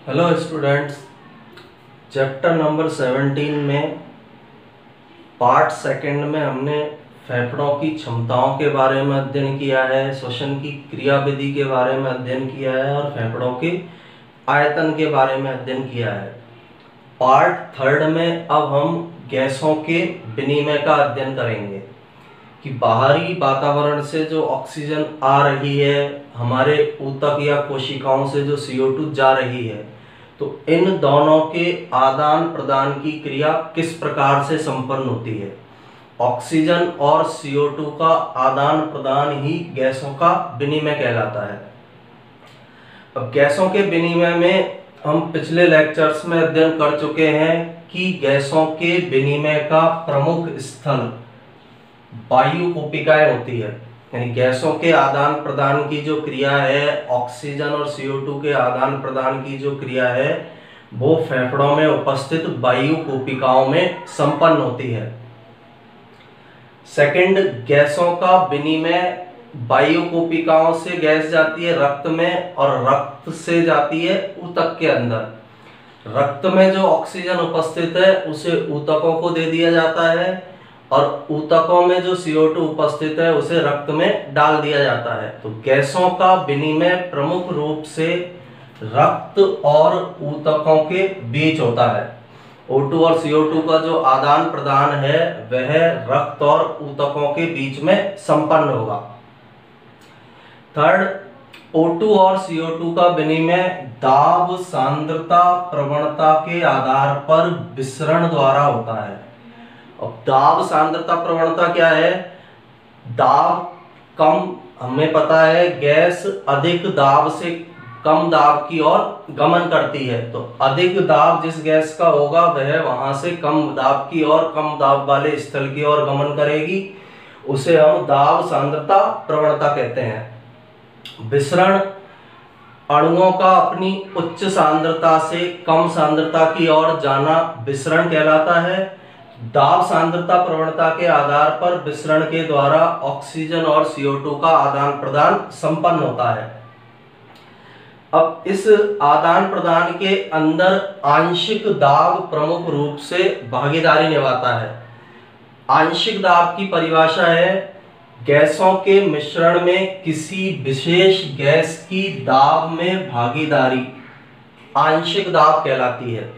Hello students, chapter number 17 में part second में हमने फेफड़ों की क्षमताओं के बारे में अध्ययन किया है, श्वसन की क्रियाविधि के बारे में अध्ययन किया है और फेफड़ों के आयतन के बारे में अध्ययन किया है। पार्ट थर्ड में अब हम गैसों के विनिमय का अध्ययन करेंगे कि बाहरी वातावरण से जो ऑक्सीजन आ रही है, हमारे ऊतक या कोशिकाओं से जो CO2 जा रही है, तो इन दोनों के आदान प्रदान की क्रिया किस प्रकार से संपन्न होती है। ऑक्सीजन और CO2 का आदान प्रदान ही गैसों का विनिमय कहलाता है। अब गैसों के विनिमय में हम पिछले लेक्चर्स में अध्ययन कर चुके हैं कि गैसों के विनिमय का प्रमुख स्थल वायु कोशिकाएं होती है, यानी गैसों के आदान प्रदान की जो क्रिया है, ऑक्सीजन और CO2 के आदान प्रदान की जो क्रिया है, वो फेफड़ों में उपस्थित वायु कोशिकाओं में संपन्न होती है। सेकंड, गैसों का विनिमय वायु कोशिकाओं से गैस जाती है रक्त में और रक्त से जाती है ऊतक के अंदर। रक्त में जो ऑक्सीजन उपस्थित है उसे ऊतकों को दे दिया जाता है और ऊतकों में जो CO2 उपस्थित है उसे रक्त में डाल दिया जाता है। तो गैसों का विनिमय प्रमुख रूप से रक्त और ऊतकों के बीच होता है। O2 और CO2 का जो आदान प्रदान है वह रक्त और ऊतकों के बीच में संपन्न होगा। थर्ड, O2 और CO2 का विनिमय दाब सांद्रता प्रवणता के आधार पर विसरण द्वारा होता है। अब दाब सांद्रता प्रवणता क्या है? दाब कम, हमें पता है गैस अधिक दाब से कम दाब की ओर गमन करती है, तो अधिक दाब जिस गैस का होगा वह वहां से कम दाब की ओर, कम दाब वाले स्थल की ओर गमन करेगी, उसे हम दाब सांद्रता प्रवणता कहते हैं। विसरण अणुओं का अपनी उच्च सांद्रता से कम सांद्रता की ओर जाना विसरण कहलाता है। दाब सांद्रता प्रवणता के आधार पर विसरण के द्वारा ऑक्सीजन और CO2 का आदान प्रदान संपन्न होता है। अब इस आदान प्रदान के अंदर आंशिक दाब प्रमुख रूप से भागीदारी निभाता है। आंशिक दाब की परिभाषा है गैसों के मिश्रण में किसी विशेष गैस की दाब में भागीदारी आंशिक दाब कहलाती है।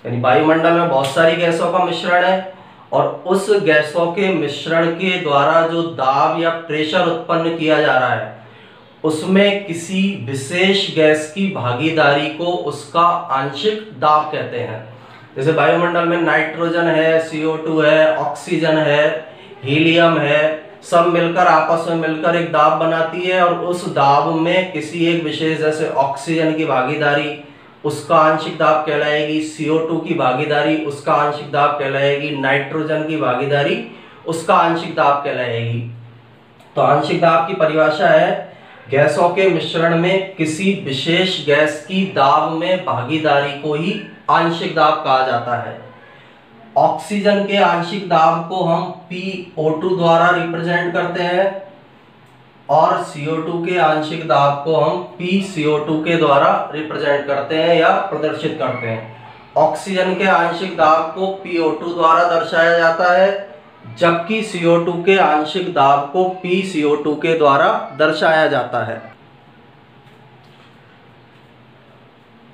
यानी वायुमंडल में बहुत सारी गैसों का मिश्रण है और उस गैसों के मिश्रण के द्वारा जो दाब या प्रेशर उत्पन्न किया जा रहा है उसमें किसी विशेष गैस की भागीदारी को उसका आंशिक दाब कहते हैं। जैसे वायुमंडल में नाइट्रोजन है, CO2 है, ऑक्सीजन है, हीलियम है, सब मिलकर आपस में मिलकर एक दाब बनाती है और उस दाब में किसी एक विशेष, जैसे ऑक्सीजन की भागीदारी उसका आंशिक दाब कहलाएगी, CO2 की भागीदारी उसका आंशिक दाब कहलाएगी, नाइट्रोजन की भागीदारी उसका आंशिक दाब कहलाएगी। तो आंशिक दाब की परिभाषा है गैसों के मिश्रण में किसी विशेष गैस की दाब में भागीदारी को ही आंशिक दाब कहा जाता है। ऑक्सीजन के आंशिक दाब को हम PO2 द्वारा रिप्रेजेंट करते हैं और CO2 के आंशिक दाब को हम PCO2 के द्वारा रिप्रेजेंट करते हैं या प्रदर्शित करते हैं। ऑक्सीजन के आंशिक दाब को PO2 द्वारा दर्शाया जाता है, जबकि CO2 के आंशिक दाब को PCO2 के द्वारा दर्शाया जाता है।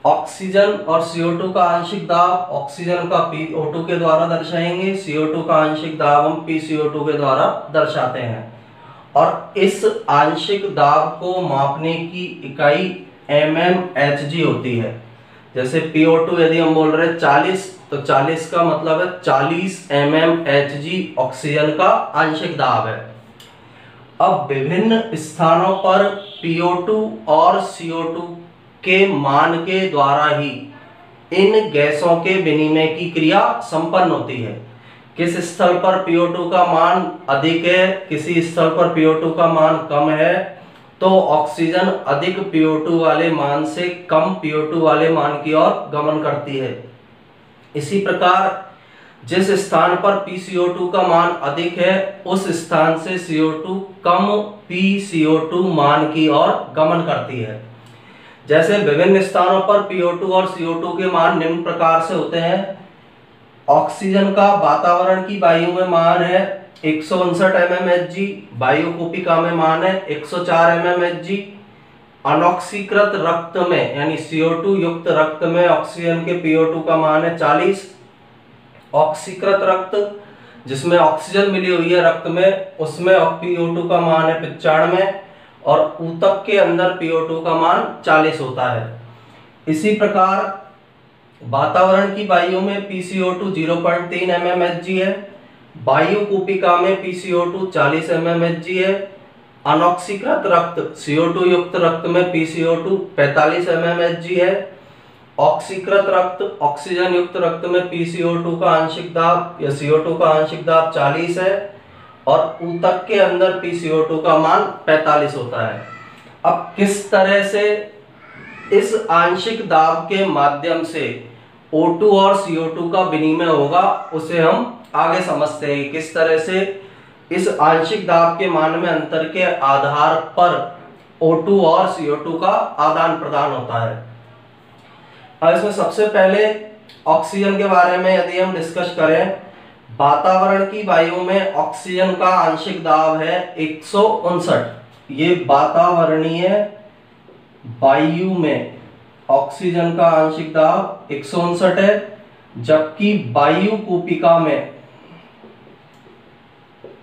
ऑक्सीजन और CO2 का आंशिक दाब ऑक्सीजन का PO2 के द्वारा दर्शाएंगे, CO2 का आंशिक दाब हम PCO2 के द्वारा दर्शाते हैं। और इस आंशिक दाब को मापने की इकाई mmHg होती है। जैसे PO2 यदि हम बोल रहे हैं 40, तो 40 का मतलब है 40 mmHg ऑक्सीजन का आंशिक दाब है। अब विभिन्न स्थानों पर PO2 और CO2 के मान के द्वारा ही इन गैसों के विनिमय की क्रिया संपन्न होती है। किस स्थल पर PO2 का मान अधिक है, किसी स्थल पर PO2 का मान कम है, तो ऑक्सीजन अधिक PO2 वाले मान से कम PO2 वाले मान की ओर गमन करती है। इसी प्रकार जिस स्थान पर PCO2 का मान अधिक है उस स्थान से CO2 कम PCO2 मान की ओर गमन करती है। जैसे विभिन्न स्थानों पर PO2 और CO2 के मान निम्न प्रकार से होते हैं। ऑक्सीजन का वातावरण की वायु में मान है 159 mmHg, वायु कूपिका में मान है 104 mmHg। अनऑक्सीकृत रक्त में यानी CO2 युक्त रक्त में ऑक्सीजन के PO2 का मान है 40। ऑक्सीकृत रक्त जिसमें ऑक्सीजन मिली हुई है रक्त में, उसमें PO2 का मान है 95 और ऊतक के अंदर PO2 का मान 40 होता है। इसी प्रकार वातावरण की वायु में PCO2 0.3 mmHg है, वायु कूपिका में PCO2 40 mmHg है। अनऑक्सीकृत रक्त CO2 युक्त रक्त में PCO2 45 mmHg है। ऑक्सीकृत रक्त ऑक्सीजन युक्त रक्त में PCO2 का आंशिक दाब या CO2 का आंशिक दाब 40 है और ऊतक के अंदर PCO2 का मान 45 होता है। अब किस तरह से इस आंशिक दाब के माध्यम से O2 और CO2 का विनिमय होगा उसे हम आगे समझते हैं। किस तरह से इस आंशिक दाब के मान में अंतर के आधार पर O2 और CO2 का आदान प्रदान होता है। अब इसमें सबसे पहले ऑक्सीजन के बारे में यदि हम डिस्कस करें, वातावरण की वायु में ऑक्सीजन का आंशिक दाब है 159। ये वातावरणीय वायु में ऑक्सीजन का आंशिक दाब 159 है, जबकि वायु कूपिका में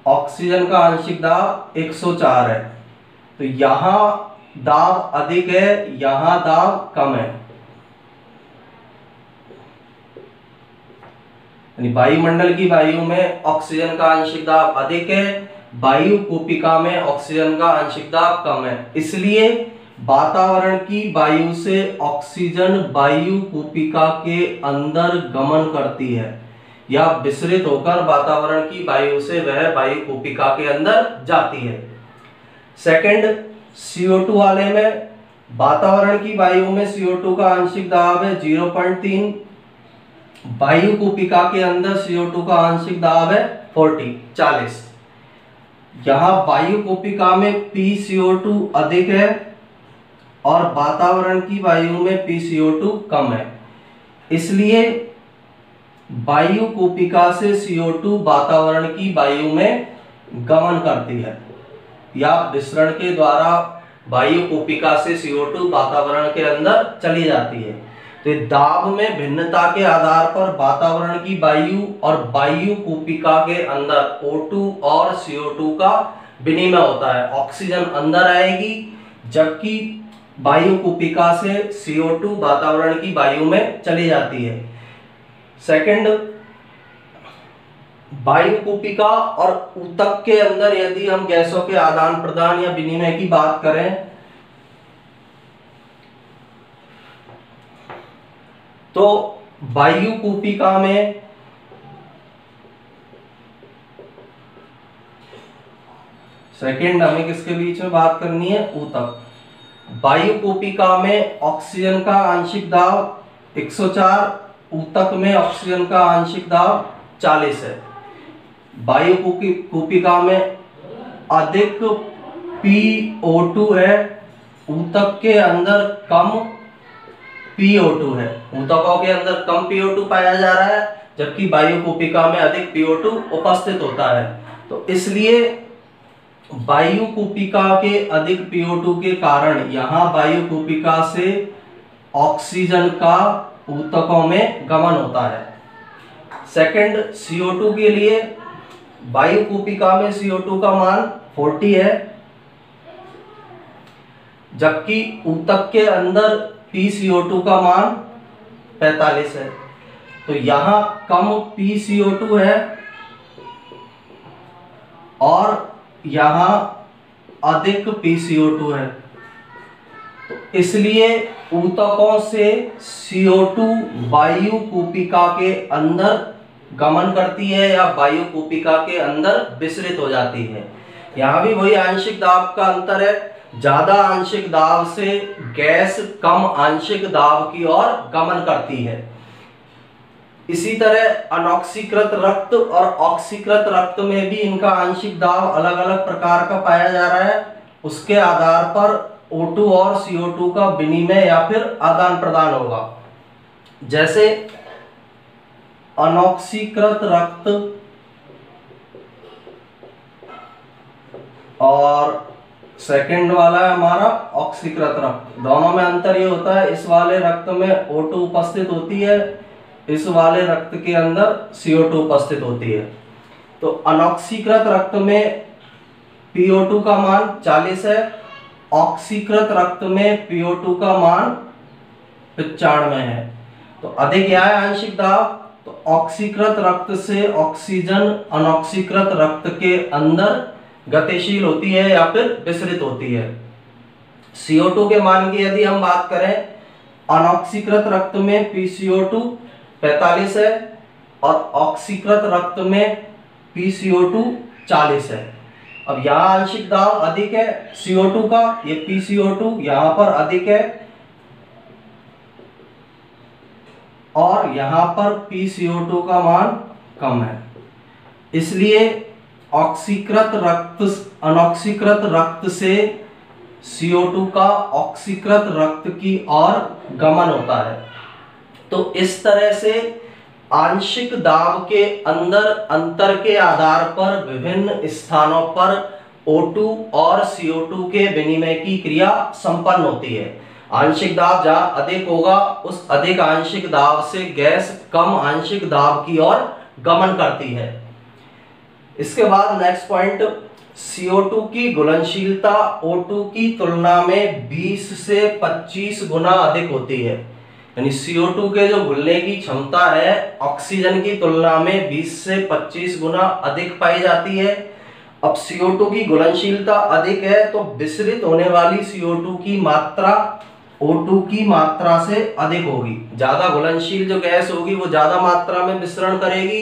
ऑक्सीजन का आंशिक दाब 104 है। तो यहां दाब अधिक है, यहां दाब कम है। यानी वायुमंडल की वायु में ऑक्सीजन का आंशिक दाब अधिक है, वायु कूपिका में ऑक्सीजन का आंशिक दाब कम है। इसलिए वातावरण की वायु से ऑक्सीजन वायु कूपिका के अंदर गमन करती है या विसरित होकर वातावरण की वायु से वह वायु कूपिका के अंदर जाती है। सेकंड, CO2 वाले में वातावरण की वायु में CO2 का आंशिक दाब है 0.3, वायु कूपिका के अंदर CO2 का आंशिक दाब है 40। यहां वायु कूपिका में PCO2 अधिक है और वातावरण की वायु में PCO2 कम है। इसलिए वायु कूपिका से CO2 वातावरण की वायु में गमन करती है या विसरण के द्वारा वायु कूपिका से CO2 वातावरण के अंदर चली जाती है। तो दाब में भिन्नता के आधार पर वातावरण की वायु और वायु कूपिका के अंदर O2 और CO2 का विनिमय होता है। ऑक्सीजन अंदर आएगी जबकि वायु कूपिका से CO2 वातावरण की वायु में चली जाती है। सेकंड, वायु कूपिका और ऊतक के अंदर यदि हम गैसों के आदान प्रदान या विनिमय की बात करें तो वायु कूपिका में सेकंड हमें किसके बीच में बात करनी है, ऊतक। वायु कूपिका में ऑक्सीजन का आंशिक दाब 104, ऊतक में ऑक्सीजन का आंशिक दाब 40 है। वायु कूपिका में अधिक PO2 है, ऊतक के अंदर कम PO2 है। ऊतकों के अंदर कम PO2 पाया जा रहा है जबकि वायु कूपिका में अधिक PO2 उपस्थित होता है। तो इसलिए वायु कूपिका के अधिक PO2 के कारण यहां वायु कूपिका से ऑक्सीजन का ऊतकों में गमन होता है। सेकंड, CO2 के लिए वायु कूपिका में CO2 का मान 40 है जबकि ऊतक के अंदर PCO2 का मान 45 है। तो यहां कम PCO2 है और यहां अधिक PCO2 है। तो इसलिए ऊतकों से CO2 वायु कूपिका के अंदर गमन करती है या वायु कूपिका के अंदर विसरित हो जाती है। यहां भी वही आंशिक दाब का अंतर है, ज्यादा आंशिक दाब से गैस कम आंशिक दाब की ओर गमन करती है। इसी तरह अनऑक्सीकृत रक्त और ऑक्सीकृत रक्त में भी इनका आंशिक दाब अलग अलग प्रकार का पाया जा रहा है। उसके आधार पर O2 और CO2 का विनिमय या फिर आदान प्रदान होगा। जैसे अनऑक्सीकृत रक्त और सेकंड वाला है हमारा ऑक्सीकृत रक्त। दोनों में अंतर ये होता है, इस वाले रक्त में O2 उपस्थित होती है, इस वाले रक्त के अंदर CO2 उपस्थित होती है। तो अनऑक्सीकृत रक्त में PO2 का मान 40 है, ऑक्सीकृत रक्त में PO2 का मान 95 है। तो अधिक क्या है आंशिक दाब? तो ऑक्सीकृत रक्त से ऑक्सीजन अनऑक्सीकृत रक्त के अंदर गतिशील होती है या फिर विसरित होती है। CO2 के मान की यदि हम बात करें, अनऑक्सीकृत रक्त में PCO2 45 है और ऑक्सीकृत रक्त में PCO2 40 है। अब यहाँ आंशिक दाब अधिक है CO2 का, ये PCO2 यहां पर अधिक है और यहां पर PCO2 का मान कम है। इसलिए ऑक्सीकृत रक्त अनऑक्सीकृत रक्त से CO2 का ऑक्सीकृत रक्त की ओर गमन होता है। तो इस तरह से आंशिक दाब के अंदर अंतर के आधार पर विभिन्न स्थानों पर O2 और CO2 के विनिमय की क्रिया संपन्न होती है। आंशिक दाब जहां अधिक होगा उस अधिक आंशिक दाब से गैस कम आंशिक दाब की ओर गमन करती है। इसके बाद नेक्स्ट पॉइंट, CO2 की घुलनशीलता O2 की तुलना में 20 से 25 गुना अधिक होती है। यानी CO2 के जो घुलने की क्षमता है ऑक्सीजन की तुलना में 20 से 25 गुना अधिक पाई जाती है। अब CO2 की घुलनशीलता अधिक है तो विसरित होने वाली CO2 की मात्रा O2 की मात्रा से अधिक होगी। ज्यादा घुलनशील जो गैस होगी वो ज्यादा मात्रा में विसरण करेगी,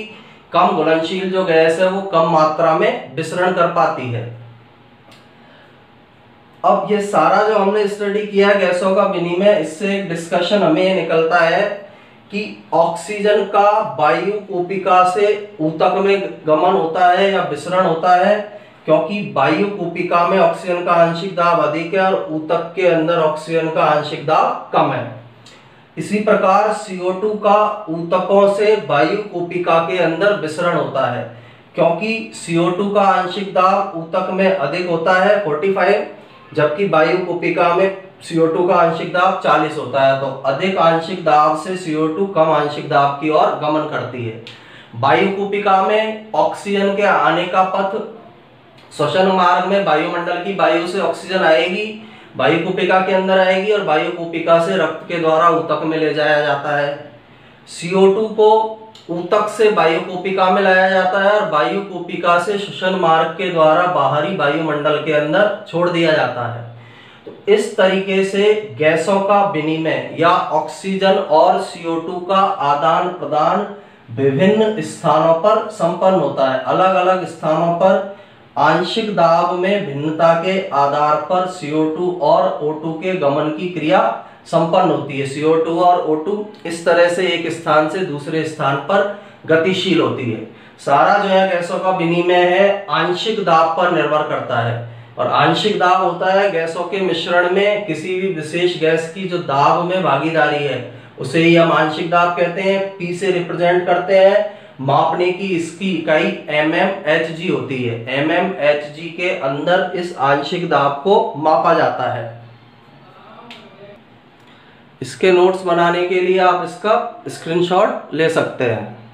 कम घुलनशील जो गैस है वो कम मात्रा में विसरण कर पाती है। अब ये सारा जो हमने स्टडी किया है गैसों का विनिमय, इससे एक डिस्कशन हमें ये निकलता है कि ऑक्सीजन का वायु कूपिका से ऊतक में गमन होता है या विसरण होता है, क्योंकि वायु कूपिका में ऑक्सीजन का आंशिक दाब अधिक है और ऊतक के अंदर ऑक्सीजन का आंशिक दाब कम है। इसी प्रकार CO2 का ऊतकों से वायु कूपिका के अंदर विसरण होता है, क्योंकि CO2 का आंशिक दाब ऊतक में अधिक होता है 45, जबकि वायु कूपिका में CO2 का आंशिक दाब 40 होता है। तो अधिक आंशिक दाब से CO2 कम आंशिक दाब की ओर गमन करती है। वायु कूपिका में ऑक्सीजन के आने का पथ श्वसन मार्ग में वायुमंडल की वायु से ऑक्सीजन आएगी, वायु कूपिका के अंदर आएगी और वायु कूपिका से रक्त के द्वारा ऊतक में ले जाया जाता है। CO2 को ऊतक से वायु कूपिका में लाया जाता है और वायु कूपिका से श्वसन मार्ग के द्वारा बाहरी वायुमंडल के अंदर छोड़ दिया जाता है। तो इस तरीके से गैसों का विनिमय या ऑक्सीजन और CO2 का आदान प्रदान विभिन्न स्थानों पर संपन्न होता है। अलग अलग स्थानों पर आंशिक दाब में भिन्नता के आधार पर CO2 और O2 के गमन की क्रिया संपन्न होती है। CO2 और O2 इस तरह से एक स्थान से दूसरे स्थान पर गतिशील होती है। सारा जो है गैसों का विनिमय है आंशिक दाब पर निर्भर करता है, और आंशिक दाब होता है गैसों के मिश्रण में किसी भी विशेष गैस की जो दाब में भागीदारी है उसे ही हम आंशिक दाब कहते हैं। P से रिप्रेजेंट करते हैं। मापने की इसकी इकाई mmHg होती है। mmHg के अंदर इस आंशिक दाब को मापा जाता है। इसके नोट्स बनाने के लिए आप इसका स्क्रीनशॉट ले सकते हैं।